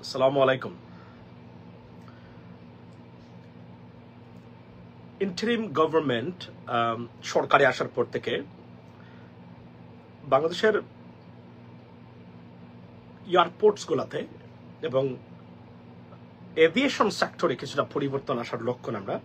আসসালামু আলাইকুম। Interim government সরকারে আসার পর থেকে বাংলাদেশের এয়ারপোর্টসগুলোতে এবং এভিয়েশন সেক্টরে কিছুটা পরিবর্তন আসার লক্ষণ আমরা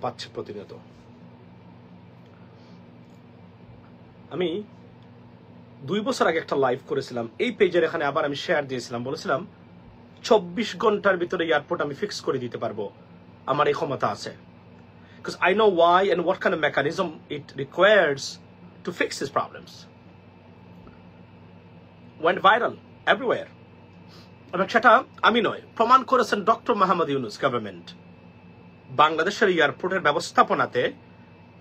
পাচ্ছি প্রতিনিয়ত। আমি 2 বছর আগে একটা লাইভ করেছিলাম এই পেজের, এখানে আবার আমি শেয়ার দিয়েছিলাম, বলেছিলাম 24 ঘন্টার ভিতরে এয়ারপোর্ট আমি ফিক্স করে দিতে পারবো, আমার এই ক্ষমতা আছে। Because I know why and what kind of mechanism it requires to fix these problems. Went viral everywhere. এবং সেটা আমি নয়, প্রমাণ করেছেন ডক্টর মোহাম্মদ ইউনূস গভর্নমেন্ট। বাংলাদেশের এয়ারপোর্টের ব্যবস্থাপনাতে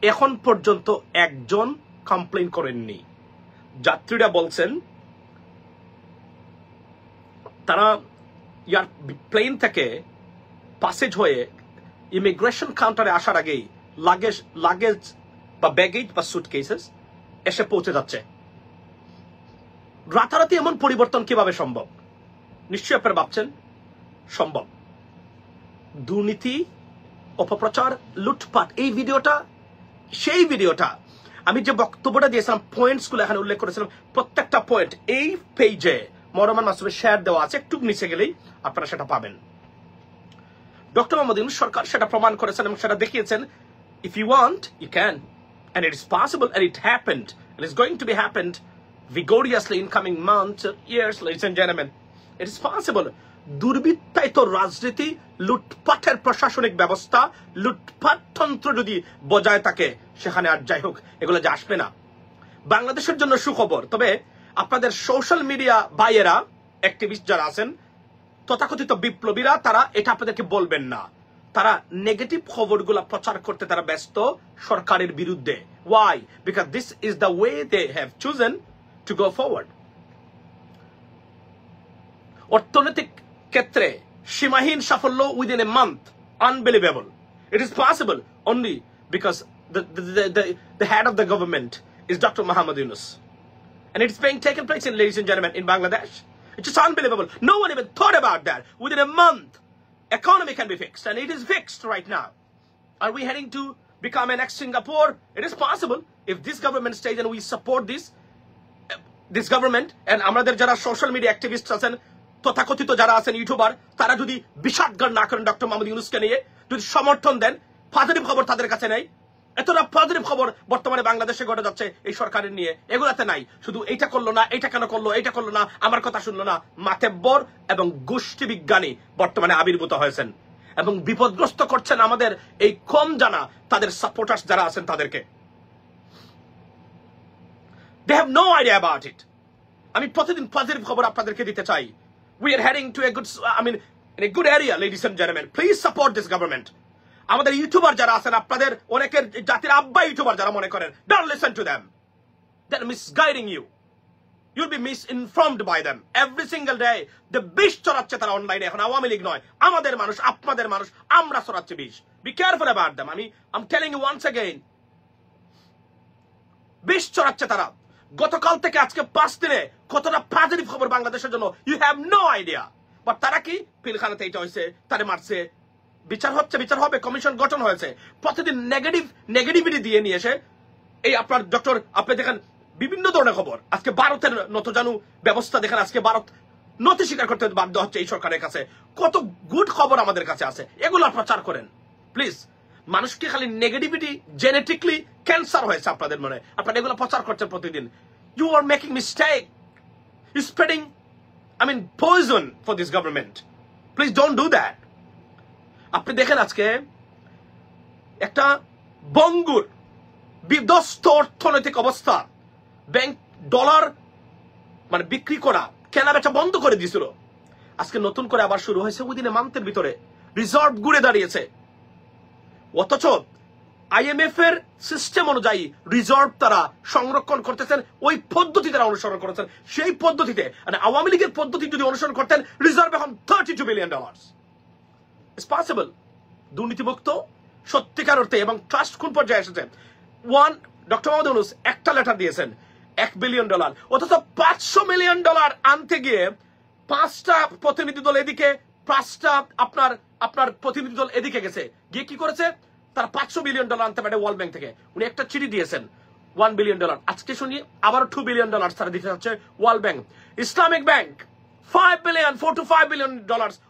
এখন পর্যন্ত একজন কমপ্লেইন করেননি। যাত্রীরা বলছেন তারা প্লেন থেকে পাসেজ হয়ে ইমিগ্রেশন কাউন্টারে আসার আগেই লাগেজ বা ব্যাগেজ বা সুটকেসেস এসে পৌঁছে যাচ্ছে। রাতারাতি এমন পরিবর্তন কিভাবে সম্ভব? নিশ্চয়ই আপনারা ভাবছেন সম্ভব। দুর্নীতি, অপপ্রচার, লুটপাট, এই ভিডিওটা সেই ভিডিওটা আমি যে বক্তব্যটা দিয়েছিলাম, পয়েন্টস গুলো এখানে উল্লেখ করেছিলাম, প্রত্যেকটা পয়েন্ট এই পেজে মরমান মাসুমের শেয়ার দেওয়া আছে, একটু নিচে গেলেই আপনারা সেটা পাবেন। ডক্টর মোহাম্মদ ইউনূস সরকার সেটা প্রমাণ করেছেন এবং সেটা দেখিয়েছেন। If you want you can, and it is possible, and it happened, and it's going to be happened vigorously in coming months, years, ladies and gentlemen. It is possible. দুর্বৃত্তায়িত রাজনীতি, লুটপাটের প্রশাসনিক ব্যবস্থা, লুটপাট তন্ত্র যদি বজায় থাকে, সেখানে আর যাই হোক এগুলো যে আসবে না। বাংলাদেশের জন্য সুখবর, তবে আপনাদের সোশ্যাল মিডিয়া ভাইয়েরা, অ্যাক্টিভিস্ট যারা আছেন, তথাকথিত বিপ্লবীরা, তারা এটা আপনাদেরকে বলবেন না। তারা নেগেটিভ খবরগুলো প্রচার করতে তারা ব্যস্ত সরকারের বিরুদ্ধে। Why? Because this is the way they have chosen to go forward. অর্থনৈতিক ক্ষেত্রে সীমাহীন সাফল্য within a month, unbelievable. It is possible only because the head of the government is Dr. Mohammad Yunus, and it is being taken place in, ladies and gentlemen, in Bangladesh. It's just unbelievable. No one even thought about that. Within a month, economy can be fixed, and it is fixed right now. Are we heading to become a next Singapore? It is possible if this government stays and we support this government, and আমাদের যারা social media activist আছেন, তথাকথিত যারা আছেন YouTuber, তারা যদি বিষাদগার না করেন ডক্টর মোহাম্মদ ইউনূসকে নিয়ে, যদি সমর্থন দেন, পজিটিভ খবর তাদের কাছে নেই। এতটা পজিটিভ খবর বর্তমানে বাংলাদেশে ঘটে যাচ্ছে এই সরকারের নিয়ে, এগুলাতে নাই। শুধু এইটা করলো না, এইটা কেন করলো, এইটা করলো না, আমার কথা শুনলো না, মাতেব্বর এবং গোষ্ঠী বিজ্ঞানী বর্তমানে আবির্ভূত হয়েছেন এবং বিপদগ্রস্ত করছেন আমাদের এই কম জানা তাদের সাপোর্টার্স যারা আছেন তাদেরকে। They have no idea about it. আমি প্রতিদিন পজিটিভ খবর আপনাদেরকে দিতে চাই। We are heading to in a good area, ladies and gentlemen. Please support this government. আমাদের ইউটিউবার যারা আছেন, আপনাদের অনেকের জাতির আব্বা ইউটিউবার যারা মনে করেন, don't listen to them. They're misguiding you. You'll be misinformed by them. Every single day, the বিষ ছড়াচ্ছে তারা অনলাইনে। এখন আওয়ামী লীগ নয়, আমাদের মানুষ, আপনাদের মানুষ, আমরা ছড়াচ্ছি বিষ। Be careful about them. I'm telling you once again. বিষ ছড়াচ্ছে তারা। গতকাল থেকে আজকে 5 দিনে কতটা পজিটিভ খবর বাংলাদেশের জন্য, you have no idea. But তারা কি পিলখানাতে এটা হয়েছে, তারে মারছে, বিচার হচ্ছে, বিচার হবে, কমিশন গঠন হয়েছে, প্রতিদিন নেগেটিভিটি দিয়ে নিয়ে এসে এই আপনার ডক্টর, আপনি দেখেন বিভিন্ন ধরনের খবর। আজকে ভারতের নতজানু ব্যবস্থা দেখেন, আজকে ভারত নথি স্বীকার করতে বাধ্য হচ্ছে এই সরকারের কাছে। কত গুড খবর আমাদের কাছে আছে, এগুলো প্রচার করেন প্লিজ। মানুষকে খালি নেগেটিভিটি, জেনেটিকলি ক্যান্সার হয়েছে আপনাদের মনে, আপনারা এগুলো প্রচার করছেন প্রতিদিন। You are making mistake, you spreading poison for this government. Please don't do that. আপনি দেখেন আজকে একটা বঙ্গুর বিধ্বস্ত অর্থনৈতিক অবস্থা, ব্যাংক ডলার বিক্রি করা, কেনা বেচা বন্ধ করে দিয়েছিল, আজকে নতুন করে আবার শুরু হয়েছে উইদিন এ মান্থের ভিতরে। রিজার্ভ ঘুরে দাঁড়িয়েছে, অথচ IMF এর সিস্টেম অনুযায়ী রিজার্ভ তারা সংরক্ষণ করতেছেন, ওই পদ্ধতি তারা অনুসরণ করেছেন। সেই পদ্ধতিতে আওয়ামী লীগের পদ্ধতি যদি অনুসরণ করতেন, রিজার্ভ এখন $32 billion। It's possible. দুর্নীতিমুক্ত সত্যিকার অর্থে এবং ট্রাস্ট কোন পর্যায়ে এসেছে। ডক্টর মোহাম্মদ ইউনূস একটা লেটার দিয়েছেন, $1 বিলিয়ন, অথচ $500 মিলিয়ন আনতে গিয়ে 5টা প্রতিনিধি দল এদিকে, 5টা আপনার প্রতিনিধি দল এদিকে গেছে, গিয়ে কি করেছে, তারা $500 মিলিয়ন আনতে পারে ওয়ার্ল্ড ব্যাংক থেকে। উনি একটা চিঠি দিয়েছেন $1 বিলিয়ন। আজকে শুনি আবার $2 বিলিয়ন তারা দিতে হচ্ছে world bank. Islamic bank 4 to 5 billion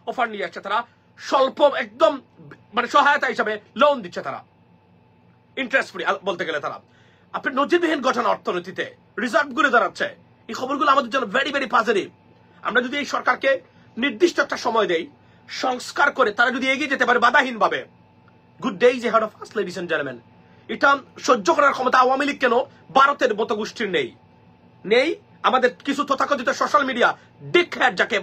offer নিয়ে আসছে তারা, স্বল্প একদম মানে সহায়তা হিসাবে লোন দিচ্ছে তারা, ইন্টারেস্ট ফ্রি বলতে গেলে। তারা আপনি নজিরবিহীন ঘটনা অর্থনীতিতে রিজার্ভ ঘুরে দাঁড়াচ্ছে। এই খবরগুলো আমাদের জন্য ভেরি ভেরি পজিটিভ। আমরা যদি এই সরকারকে নির্দিষ্ট একটা সময় দেই, সংস্কার করে তারা যদি এগিয়ে যেতে পারে বাধাহীন ভাবে, good days head of us ladies and gentleman. এটা সহ্য করার ক্ষমতা আওয়ামী লীগ কেন ভারতের মতো গোষ্ঠীর নেই। আমাদের কিছু তথাকথিত সোশ্যাল মিডিয়া ডিক হ্যাড, যাকে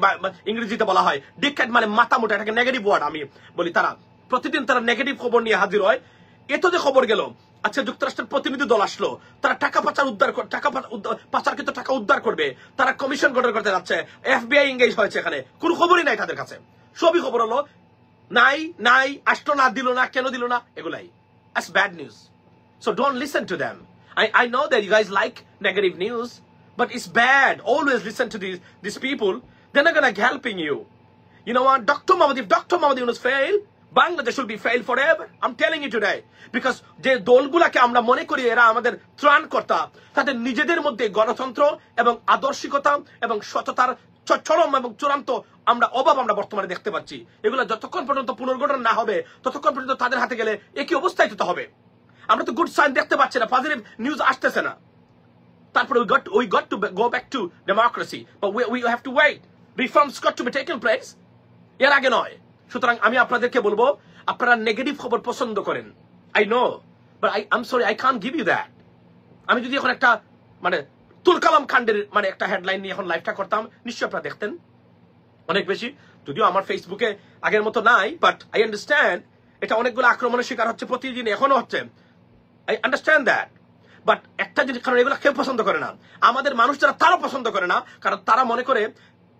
ইংরেজিতে বলা হয় ডিক হ্যাড মানে মাথা মোটা, এটাকে নেগেটিভ ওয়ার্ড আমি বলি, তারা প্রতিদিন তারা নেগেটিভ খবর নিয়ে হাজির হয়। এত যে খবর গেল, আচ্ছা যুক্তরাষ্ট্রের প্রতিনিধি দল আসলো, তারা টাকা পাচারকৃত টাকা উদ্ধার করবে, তারা কমিশন গঠন করতে যাচ্ছে, FBI এঙ্গেজ হয়েছে, এখানে কোনো খবরই নাই তাদের কাছে। সবই খবর হলো নাই আসলো না, দিল না, কেন দিল না, এগুলাই। That's bad news. So don't listen to them. I know that you guys like negative news, but it's bad. Always listen to these people. They're not gonna helping you. You know what? If Dr. Mohammad Yunus fail, Bangladesh will be failed forever. I'm telling you today. Because যে দলগুলোকে আমরা মনে করি এরা আমাদের ত্রাণকর্তা, তাদের নিজেদের মধ্যে গণতন্ত্র এবং আদর্শিকতা এবং সততার চরম এবং চূড়ান্ত অভাব আমরা বর্তমানে দেখতে পাচ্ছি। এগুলো যতক্ষণ পর্যন্ত পুনর্গঠন না হবে, ততক্ষণ পর্যন্ত তাদের হাতে গেলে একই অবস্থায় যেতে হবে। আমরা তো গুড সাইন দেখতে পাচ্ছি না, পজিটিভ নিউজ আসতেছে না। তারপরে we got to go back to democracy, but we have to wait. Reforms got to be taken place. এর আগে নয়। সুতরাং আমি আপনাদেরকে বলবো, আপনারা নেগেটিভ খবর পছন্দ করেন, I know, but I'm sorry, I can't give you that. আমি যদি এখন একটা মানে তুলকালাম কাণ্ডের মানে একটা হেডলাইন নিয়ে এখন লাইভটা করতাম, নিশ্চয়ই আপনারা দেখতেন অনেক বেশি। যদিও আমার ফেসবুকে আগের মতো নাই, বাট আই আন্ডারস্ট্যান্ড এটা অনেকগুলো আক্রমণের শিকার হচ্ছে প্রতিদিন, এখনো হচ্ছে। আই আন্ডারস্ট্যান্ড দ্যাট, বাট একটা জিনিস, কারণ এগুলো কেউ পছন্দ করে না, আমাদের মানুষ যারা তারা পছন্দ করে না, কারণ তারা মনে করে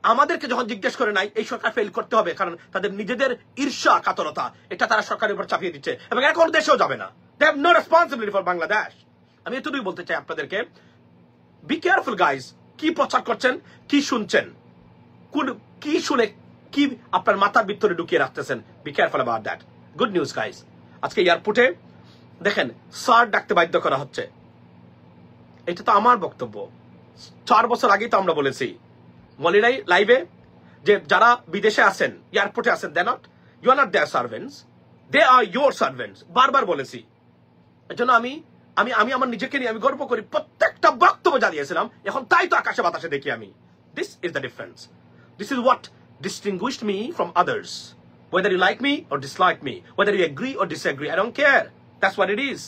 আমাদেরকে যখন জিজ্ঞেস করে নাই এই সরকার ফেল করতে হবে, কারণ তাদের নিজেদের ঈর্ষা কাতরতা এটা তারা সরকারের উপর চাপিয়ে দিচ্ছে, এবং এরা কোনো দেশেও যাবে না। They have no responsibility for Bangladesh. আমি এতটুকুই বলতে চাই আপনাদেরকে, বি কেয়ারফুল গাইজ, কি প্রচার করছেন, কি শুনছেন, কি শুনে কি আপনার মাথার ভিতরে ঢুকিয়ে রাখতেছেন, be careful about that. Good news guys, আজকে এয়ারপোর্টে দেখেন স্যার ডাকতে বাধ্য করা হচ্ছে। এটা তো আমার বক্তব্য, 4 বছর আগেই তো আমরা বলেছি মলিনাই লাইভে, যে যারা বিদেশে আছেন, এয়ারপোর্টে আছেন, you are not their servants, they are your servants, বারবার বলেছি। এর জন্য আমি আমার নিজেকে নিয়ে আমি গর্ব করি, প্রত্যেকটা বক্তব্য জানিয়েছিলাম, এখন তাই তো আকাশে বাতাসে দেখি আমি। This is the difference, this is what distinguished me from others. Whether you like me or dislike me, whether you agree or disagree, I don't care. That's what it is.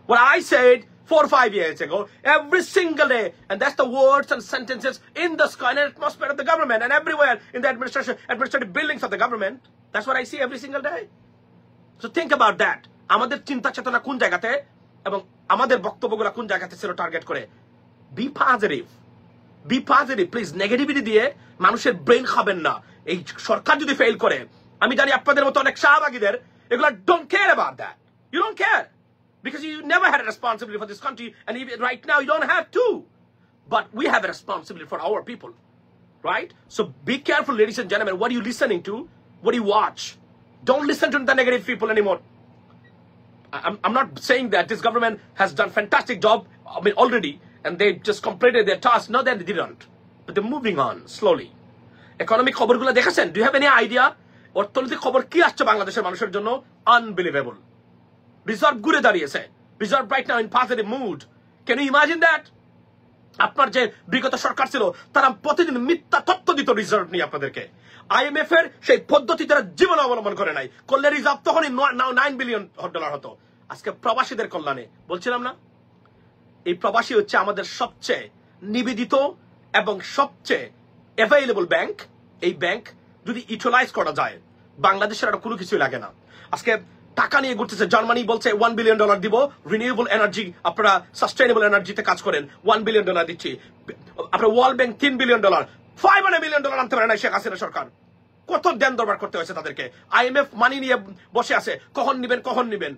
What I said 4 or 5 years ago, every single day, and that's the words and sentences in the sky and atmosphere of the government, and everywhere in the administrative buildings of the government. That's what I see every single day. So think about that. আমাদের চিন্তা চেতনা কোন জায়গাতে এবং আমাদের বক্তব্যগুলো কোন জায়গাতে ছিল টার্গেট করে। B positive please. নেগেটিভিটি দিয়ে মানুষের ব্রেন খাবেন না। এই সরকার যদি ফেল করে, আমি জানি আপনাদের মতো অনেক শাহবাগীদের এগুলো don't care about that, you don't care, because you never had a responsibility for this country, and even right now you don't have to, but we have a responsibility for our people, right? So be careful, ladies and gentlemen, what are you listening to, what do you watch. Don't listen to the negative people anymore. I'm not saying that this government has done fantastic job, I mean already, and they just completed their task. No, they didn't, but they're moving on slowly. Economic খবরগুলো দেখেছেন? Do you have any idea অর্থনৈতিক খবর কি আসছে বাংলাদেশের মানুষের জন্য? Unbelievable. Reserve ঘুরে দাঁড়িয়েছে, reserve right now in positive mood. Can you imagine that? আপনার যে বিগত সরকার ছিল তারা প্রতিদিন মিথ্যা তথ্য দিত রিজার্ভ নিয়ে আপনাদেরকে। IMF এর সেই পদ্ধতি তারা জীবন অবলম্বন করে নাই, করলে রিজার্ভ তখনই $9 বিলিয়ন হতো। আজকে প্রবাসীদের কল্যাণে বলছিলাম না, এই প্রবাসী হচ্ছে আমাদের সবচেয়ে নিবেদিত এবং সবচেয়ে অ্যাভেলেবল ব্যাংক। এই ব্যাংক যদি ইউটিলাইজ করা যায়, বাংলাদেশের আর কোনো কিছুই লাগে না। আজকে টাকা নিয়ে ঘুরতেছে, জার্মানি বলছে $1 বিলিয়ন দিব, রিনিউয়েবল এনার্জি, আপনারা সাস্টেইনেবল এনার্জিতে কাজ করেন, $1 বিলিয়ন দিচ্ছি। আপনার ওয়ার্ল্ড ব্যাংক $3 বিলিয়ন, $500 মিলিয়ন আনতে পারে না শেখ হাসিনা সরকার। কত দেন দরবার করতে হয়েছে তাদেরকে। IMF মানি নিয়ে বসে আছে, কখন নিবেন।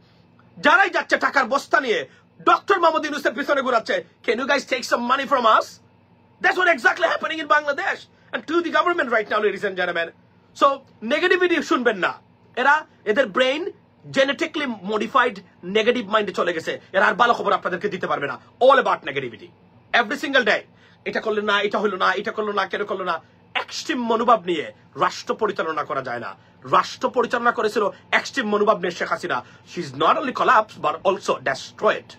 যারাই যাচ্ছে টাকার বস্তা নিয়ে, ডক্টর মোহাম্মদ ইউনূসের পিছনে ঘুরাচ্ছে। Can you guys take some money from us? That's what exactly happening in Bangladesh and to the government right now, ladies and gentlemen. So negativity শুনবেন না। এদের ব্রেইন জেনেটিক্যালি মডিফাইড নেগেটিভ মাইন্ডে চলে গেছে। এরা আর ভালো খবর আপনাদেরকে দিতে পারবে না। All about negativity every single day. এটা করলো না, এটা হলো না, এটা করলো না, কেন করলো না। এক্সট্রিম মনোভাব নিয়ে রাষ্ট্র পরিচালনা করা যায় না। রাষ্ট্র পরিচালনা করেছিল এক্সট্রিম মনোভাব নিয়ে Sheikh Hasina. She is not only collapse but also destroyed.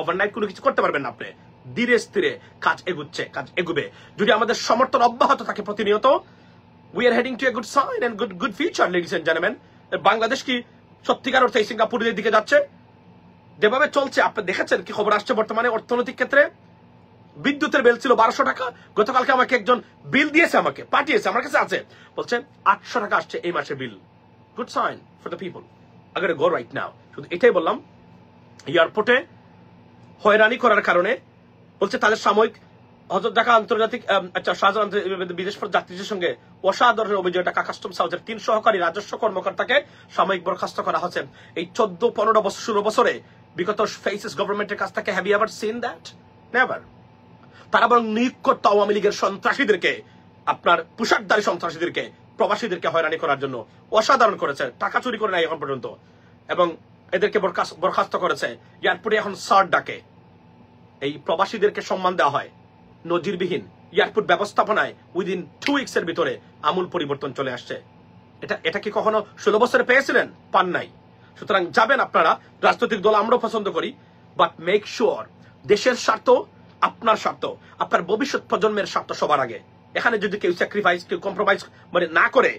Overnight কোনো কিছু করতে পারবেন না আপনি। ধীরে স্থিরে কাজ এগুচ্ছে, কাজ এগুবে। যদি আমাদের সমর্থন অব্যাহত থাকে প্রতিনিয়ত, we are heading to a good sign and good future, ladies and gentlemen. Bangladesh কি সত্যিকার অর্থে সিঙ্গাপুরের দিকে যাচ্ছে? যেভাবে চলছে আপনি দেখেছেন কি খবর আসছে বর্তমানে অর্থনৈতিক ক্ষেত্রে। বিদ্যুতের বিল ছিল 1200 টাকা, গতকালকে আমাকে একজন বিল দিয়েছে, আমাকে পাঠিয়েছে, আমার কাছে আছে, বলছে 800 টাকা আসছে এই মাসে bill. Good sign for the people. আগে গো রাইট নাও। শুধু এটাই বললাম, এয়ারপোর্টে হয়রানি করার কারণে বলছে তাদের সাময়িক হযরত ঢাকা আন্তর্জাতিক শাহজালাল বিদেশ যাত্রীদের সঙ্গে অসাধারণ অভিযোগ ঢাকা কাস্টমস হাউসের 3 সহকারী রাজস্ব কর্মকর্তাকে সাময়িক বরখাস্ত করা হচ্ছে। এই 14-15 বছর 16 বছরে বিগত ফেসিস গভর্নমেন্টের কাছ থেকে have you ever seen that? Never. তারা বরং নিয়োগ করত আওয়ামী লীগের সন্ত্রাসীদেরকে, আপনার পোশাকধারী সন্ত্রাসীদেরকে, প্রবাসীদেরকে হয়রানি করার জন্য অসাধারণ করেছে। টাকা চুরি করে নাই এখন পর্যন্ত, এবং এদেরকে বরখাস্ত করেছে। এয়ারপোর্টে এখন সার্ট ডাকে, এই প্রবাসীদেরকে সম্মান দেওয়া হয় নজিরবিহীন। এয়ারপোর্ট ব্যবস্থাপনায় উইদিন 2 উইকস এর ভিতরে আমূল পরিবর্তন চলে আসছে। এটা কি কখনো 16 বছরে পেয়েছিলেন? পান নাই। সুতরাং যাবেন আপনারা, রাজনৈতিক দল আমরাও পছন্দ করি, বাট মেক শিওর দেশের স্বার্থ, আপনার স্বার্থ, আপনার ভবিষ্যৎ প্রজন্মের স্বার্থ সবার আগে। এখানে যদি কেউ স্যাক্রিফাইস, কেউ কম্প্রোমাইজ না করে,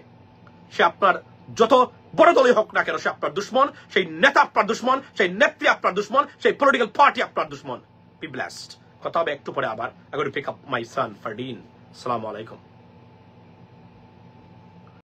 সে আপনার যত বড় দলই হোক না কেন, সে আপনার দুশ্মন। সেই নেতা আপনার দুশ্মন, সেই নেত্রী আপনার দুশ্মন, সেই পলিটিক্যাল পার্টি আপনার দুশ্মন। Be blessed. কথা হবে একটু পরে আবার। I got to pick up my son Fardeen. Assalamu alaikum.